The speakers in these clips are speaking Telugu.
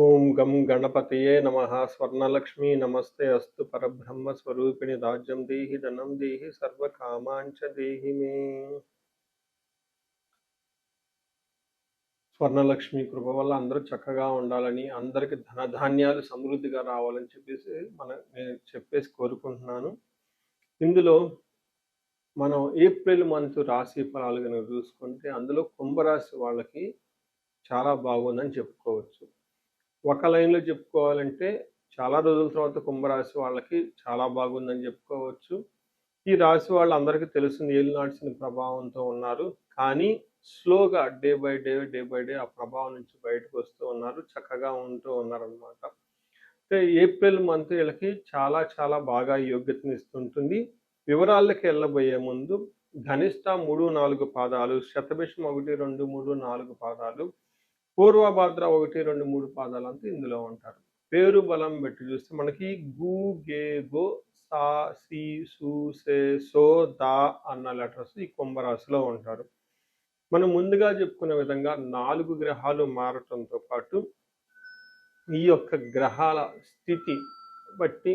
ఓం గం గణపతయే నమః. స్వర్ణలక్ష్మీ నమస్తే అస్తు. పరబ్రహ్మ స్వరూపిణి రాజ్యం దేహి ధనం దేహి సర్వకామాంచ దేహి మే. స్వర్ణలక్ష్మి కృప వల్ల అందరూ చక్కగా ఉండాలని, అందరికి ధనధాన్యాలు సమృద్ధిగా రావాలని నేను చెప్పేసి కోరుకుంటున్నాను. ఇందులో మనం ఏప్రిల్ మంత్ రాశి ఫలాలు కనుక చూసుకుంటే అందులో కుంభరాశి వాళ్ళకి చాలా బాగుందని చెప్పుకోవచ్చు. ఒక లైన్లో చెప్పుకోవాలంటే చాలా రోజుల తర్వాత కుంభరాశి వాళ్ళకి చాలా బాగుందని చెప్పుకోవచ్చు. ఈ రాశి వాళ్ళందరికీ తెలిసింది ఏలినాటి శని ప్రభావంతో ఉన్నారు. కానీ స్లోగా డే బై డే ఆ ప్రభావం నుంచి బయటకు వస్తూ ఉన్నారు. చక్కగా ఉంటూ ఉన్నారనమాట. అంటే ఏప్రిల్ మంత్ వీళ్ళకి చాలా చాలా బాగా యోగ్యతనిస్తుంటుంది. వివరాలకి వెళ్ళబోయే ముందు ధనిష్ట 3, 4 పాదాలు, శతభిషం 1, 2, 3, 4 పాదాలు, పూర్వభాద్ర 1, 2, 3 పాదాలంతా ఇందులో ఉంటారు. పేరు బలం పెట్టి చూస్తే మనకి గు, గే, గో, సా, సి, సు, సే, సో, దా అన్న లెటర్స్ ఈ కుంభరాశిలో ఉంటారు. మనం ముందుగా చెప్పుకునే విధంగా 4 గ్రహాలు మారటంతో పాటు ఈ యొక్క గ్రహాల స్థితి బట్టి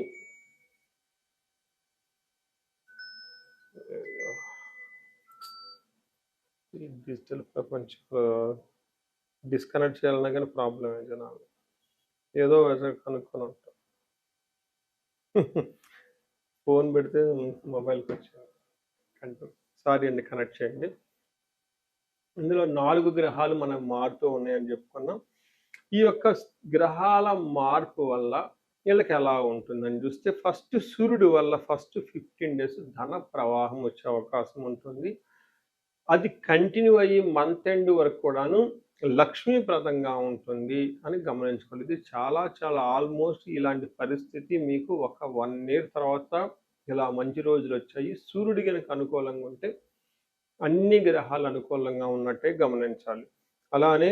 ఈ డిజిటల్ ప్రపంచంలో డిస్కనెక్ట్ చేయాలన్నా కానీ ప్రాబ్లమే జనాలు. ఏదో కనుక్కొని ఉంటాం. ఫోన్ పెడితే మొబైల్కి వచ్చింది కంట్రోల్. సారీ అండి, కనెక్ట్ చేయండి. ఇందులో 4 గ్రహాలు మనకు మారుతూ ఉన్నాయని చెప్పుకున్నాం. ఈ యొక్క గ్రహాల మార్పు వల్ల వీళ్ళకి ఎలా ఉంటుందని చూస్తే ఫస్ట్ సూర్యుడు వల్ల ఫస్ట్ 15 డేస్ ధన ప్రవాహం వచ్చే అవకాశం ఉంటుంది. అది కంటిన్యూ అయ్యి మంత్ ఎండ్ వరకు కూడాను లక్ష్మీప్రదంగా ఉంటుంది అని గమనించుకోవాలి. ఇది చాలా చాలా ఆల్మోస్ట్ ఇలాంటి పరిస్థితి మీకు ఒక 1 year తర్వాత ఇలా మంచి రోజులు వచ్చాయి. సూర్యుడి కనుక అనుకూలంగా ఉంటే అన్ని గ్రహాలు అనుకూలంగా ఉన్నట్టే గమనించాలి. అలానే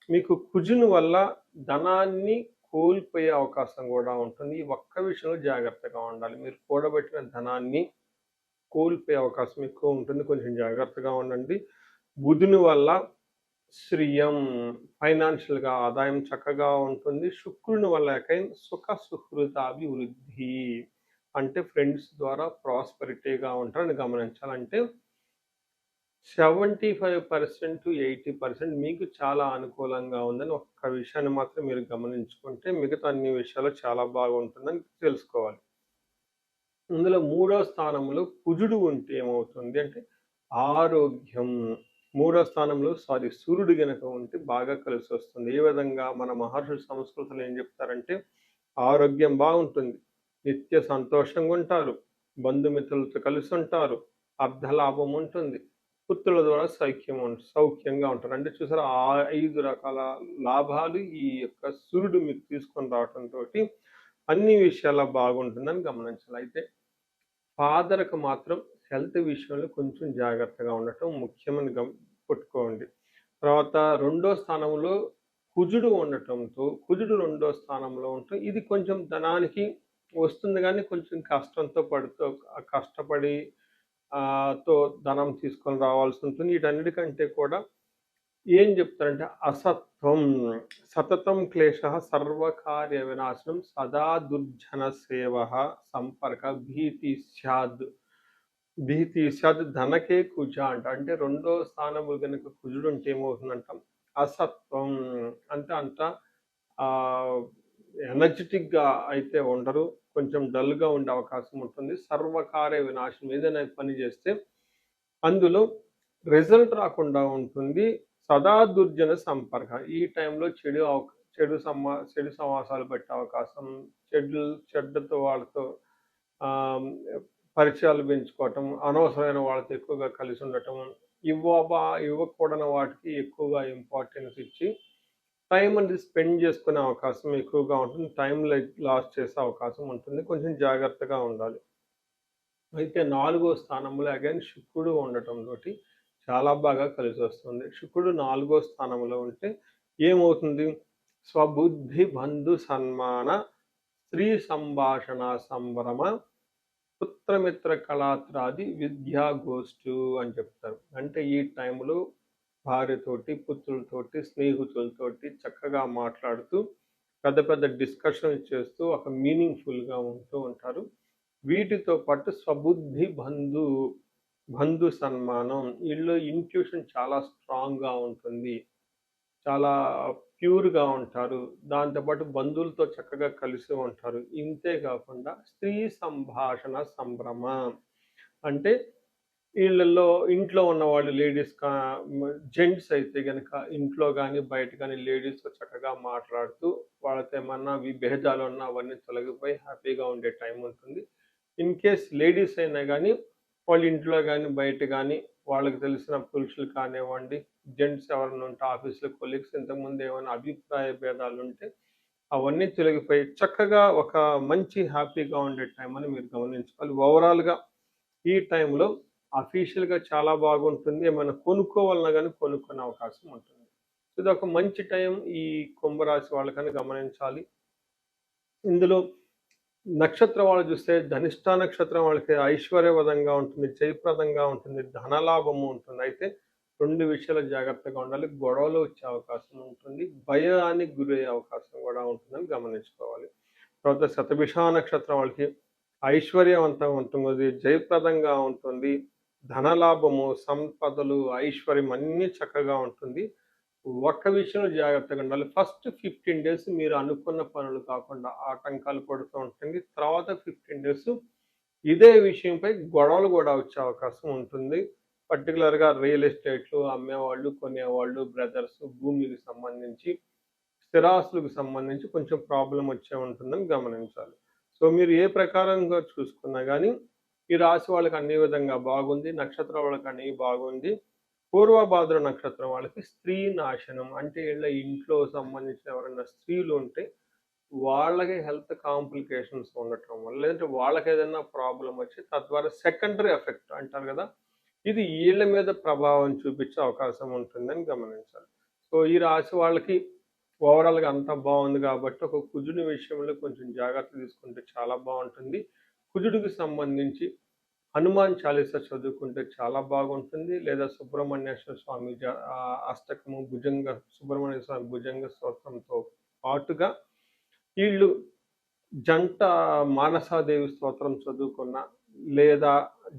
మీకు కుజుని వల్ల ధనాన్ని కోల్పోయే అవకాశం కూడా ఉంటుంది. ఈ ఒక్క విషయంలో జాగ్రత్తగా ఉండాలి. మీరు కూడబెట్టిన ధనాన్ని కోల్పోయే అవకాశం ఎక్కువ ఉంటుంది. కొంచెం జాగ్రత్తగా ఉండండి. బుధుని వల్ల శ్రియం, ఫైనాన్షియల్గా ఆదాయం చక్కగా ఉంటుంది. శుక్రుని వల్ల సుఖ సుహృతాభివృద్ధి, అంటే ఫ్రెండ్స్ ద్వారా ప్రాస్పరిటీగా ఉంటారని గమనించాలంటే 75% to 80% మీకు చాలా అనుకూలంగా ఉందని ఒక్క విషయాన్ని మాత్రం మీరు గమనించుకుంటే మిగతా అన్ని విషయాలు చాలా బాగుంటుందని తెలుసుకోవాలి. ఇందులో 3వ స్థానంలో కుజుడు ఉంటే ఏమవుతుంది అంటే ఆరోగ్యం. 3వ స్థానంలో సూర్యుడు గనక ఉంటే బాగా కలిసి వస్తుంది. ఏ విధంగా మన మహర్షుల సంస్కృతిలో ఏం చెప్తారంటే ఆరోగ్యం బాగుంటుంది, నిత్య సంతోషంగా ఉంటారు, బంధుమిత్రులతో కలిసి ఉంటారు, అర్ధలాభం ఉంటుంది, పుత్రుల ద్వారా సౌఖ్యంగా ఉంటారు. అంటే చూసారా, 5 రకాల లాభాలు ఈ యొక్క సూర్యుడు మీకు తీసుకొని రావడంతో అన్ని విషయాల్లో బాగుంటుందని గమనించాలి. అయితే ఫాదర్కి మాత్రం హెల్త్ విషయంలో కొంచెం జాగ్రత్తగా ఉండటం ముఖ్యమని పెట్టుకోండి. తర్వాత 2వ స్థానంలో కుజుడు ఉండటంతో కుజుడు 2వ స్థానంలో ఉంటే ఇది కొంచెం ధనానికి వస్తుంది, కానీ కొంచెం కష్టపడి ధనం తీసుకొని రావాల్సి ఉంటుంది. వీటన్నిటికంటే కూడా ఏం చెప్తారంటే అసత్వం, సతతం క్లేశ, సర్వకార్య వినాశనం, సదా దుర్జన సేవ, సంపర్క భీతి స్యాద్ ధనకే కుజ అంట. అంటే 2వ స్థానము కనుక కుజుడు ఉంటే ఏమవుతుందంట అసత్వం, అంటే అంత ఎనర్జెటిక్గా అయితే ఉండరు, కొంచెం డల్గా ఉండే అవకాశం ఉంటుంది. సర్వకార్య వినాశనం, ఏదైనా పని చేస్తే అందులో రిజల్ట్ రాకుండా ఉంటుంది. సదా దుర్జన సంపర్క, ఈ టైంలో చెడు సమాసాలు పెట్టే అవకాశం, చెడ్డతో వాళ్ళతో పరిచయాలు పెంచుకోవటం, అనవసరమైన వాళ్ళతో ఎక్కువగా కలిసి ఉండటం, ఇవ్వకూడని వాటికి ఎక్కువగా ఇంపార్టెన్స్ ఇచ్చి టైం అనేది స్పెండ్ చేసుకునే అవకాశం ఎక్కువగా ఉంటుంది. టైం లాస్ చేసే అవకాశం ఉంటుంది. కొంచెం జాగ్రత్తగా ఉండాలి. అయితే 4వ స్థానంలో అగైన్ శుక్రుడు ఉండటంతో చాలా బాగా కలిసి వస్తుంది. శుక్రుడు 4వ స్థానంలో ఉంటే ఏమవుతుంది, స్వబుద్ధి బంధు సన్మాన, స్త్రీ సంభాషణ సంభ్రమ, పుత్రమిత్ర కళాత్రాది విద్యా గోష్ఠు అని చెప్తారు. అంటే ఈ టైంలో భార్యతోటి, పుత్రులతోటి, స్నేహితులతోటి చక్కగా మాట్లాడుతూ పెద్ద పెద్ద డిస్కషన్స్ చేస్తూ ఒక మీనింగ్‌ఫుల్‌గా ఉంటూ ఉంటారు. వీటితో పాటు స్వబుద్ధి బంధు సన్మానం. ఈళ్ళలో ఇంట్యూషన్ చాలా స్ట్రాంగ్‌గా ఉంటుంది. చాలా ప్యూర్‌గా ఉంటారు. దాంతో పాటు బంధువులతో చక్కగా కలిసి ఉంటారు. ఇంతే కాకుండా స్త్రీ సంభాషణ సంభ్రమ. అంటే ఈళ్ళల్లో ఇంట్లో ఉన్నవాళ్ళు లేడీస్ జెంట్స్ అయితే గనక ఇంట్లో గాని, బయట గాని లేడీస్‌తో చక్కగా మాట్లాడుతూ వాళ్ళతో ఏమన్నా విభేదాలున్నా అవన్నీ తొలగిపోయి హ్యాపీగా ఉండే టైం ఉంటుంది. ఇన్ కేస్ లేడీస్ అయినా గాని వాళ్ళ ఇంట్లో గాని, బయట గాని వాళ్ళకి తెలిసిన పురుషులు కానివ్వండి, జెంట్స్ ఎవరైనా ఉంటే ఆఫీస్‌లో కొలీగ్స్ ఇంతకుముందు ఏమైనా అభిప్రాయ భేదాలుంటే అవన్నీ తొలగిపోయి చక్కగా ఒక మంచి హ్యాపీగా ఉండే టైం అని మీరు గమనించుకోవాలి. ఓవరాల్‌గా ఈ టైంలో అఫీషియల్‌గా చాలా బాగుంటుంది. ఏమైనా కొనుక్కోవాలన్నా గాని కొనుక్కునే అవకాశం ఉంటుంది. ఇదొక మంచి టైం ఈ కుంభరాశి వాళ్ళకని గమనించాలి. ఇందులో నక్షత్రం వాళ్ళు చూస్తే ధనిష్ట నక్షత్రం వాళ్ళకి ఐశ్వర్యవదంగా ఉంటుంది, జయప్రదంగా ఉంటుంది, ధనలాభము ఉంటుంది. అయితే 2 విషయాలు జాగ్రత్తగా ఉండాలి. గొడవలు వచ్చే అవకాశం ఉంటుంది. భయానికి గురయ్యే అవకాశం కూడా ఉంటుందని గమనించుకోవాలి. తర్వాత శతభిష నక్షత్రం వాళ్ళకి ఐశ్వర్యవంతంగా ఉంటుంది, జయప్రదంగా ఉంటుంది, ధనలాభము, సంపదలు, ఐశ్వర్యం అన్నీ చక్కగా ఉంటుంది. ఒక్క విషయంలో జాగ్రత్తగా ఉండాలి. ఫస్ట్ 15 డేస్ మీరు అనుకున్న పనులు కాకుండా ఆటంకాలు పడుతూ ఉంటుంది. తర్వాత 15 డేస్ ఇదే విషయంపై గొడవలు గూడా వచ్చే అవకాశం ఉంటుంది. పర్టిక్యులర్‌గా రియల్ ఎస్టేట్‌లు అమ్మేవాళ్ళు, కొనేవాళ్ళు, బ్రదర్స్, భూమికి సంబంధించి, స్థిరాస్తులకు సంబంధించి కొంచెం ప్రాబ్లమ్ వచ్చే ఉంటుందని గమనించాలి. సో, మీరు ఏ ప్రకారంగా చూసుకున్నా గానీ, ఈ రాశి వాళ్ళకి అన్ని విధంగా బాగుంది. నక్షత్రం వాళ్ళకి అన్నీ బాగుంది. పూర్వభాద్ర నక్షత్రం వాళ్ళకి స్త్రీ నాశనం. అంటే ఈళ్ళ ఇంట్లో సంబంధించిన ఎవరైనా స్త్రీలు ఉంటే, వాళ్ళకి హెల్త్ కాంప్లికేషన్స్ ఉండటం వల్ల, లేదంటే వాళ్ళకేదైనా ప్రాబ్లమ్ వచ్చి తద్వారా సెకండరీ ఎఫెక్ట్ అంటారు గదా! ఇది ఈళ్ళ మీద ప్రభావం చూపించే అవకాశం ఉంటుందని గమనించాలి. సో, ఈ రాశి వాళ్ళకి ఓవరాల్‌గా అంతా బావుంది గాబట్టి, ఒక కుజుని విషయంలో కొంచెం జాగ్రత్త తీసుకుంటే చాలా బావుంటుంది. కుజుడికి సంబంధించి హనుమాన్ చాలీసా చదువుకుంటే చాలా బాగుంటుంది. లేదా సుబ్రహ్మణ్యేశ్వర స్వామి అష్టకము, సుబ్రహ్మణ్య స్వామి భుజంగ స్తోత్రంతో పాటుగా ఈళ్ళు జంట మానసాదేవి స్తోత్రం చదువుకున్న, లేదా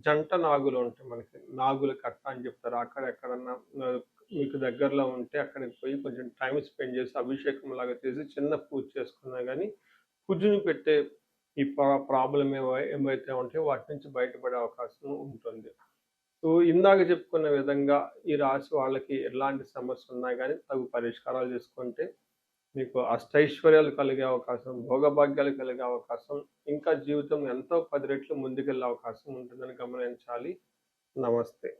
జంట నాగులు ఉంటాయి మనకి. నాగుల కట్ట అని చెప్తారు. అక్కడెక్కడన్నా మీకు దగ్గరలో ఉంటే అక్కడికి పోయి కొంచెం టైమ్ స్పెండ్ చేసి అభిషేకంలాగా చేసి చిన్న పూజ చేసుకున్నా గానీ, కుజుని పెట్టే ఈ ప్రాబ్లమ్ ఏవైతే ఉంటాయో వాటి నుంచి బయటపడే అవకాశం ఉంటుంది. సో, ఇందాక చెప్పుకున్న విధంగా ఈ రాశి వాళ్ళకి ఎలాంటి సమస్యలున్నా గానీ తగు పరిష్కారాలు చేసుకుంటే మీకు అష్టైశ్వర్యాలు కలిగే అవకాశం, భోగభాగ్యాలు కలిగే అవకాశం, ఇంకా జీవితం ఎంతో 10 రెట్లు ముందుకెళ్ళే అవకాశం ఉంటుందని గమనించాలి. నమస్తే.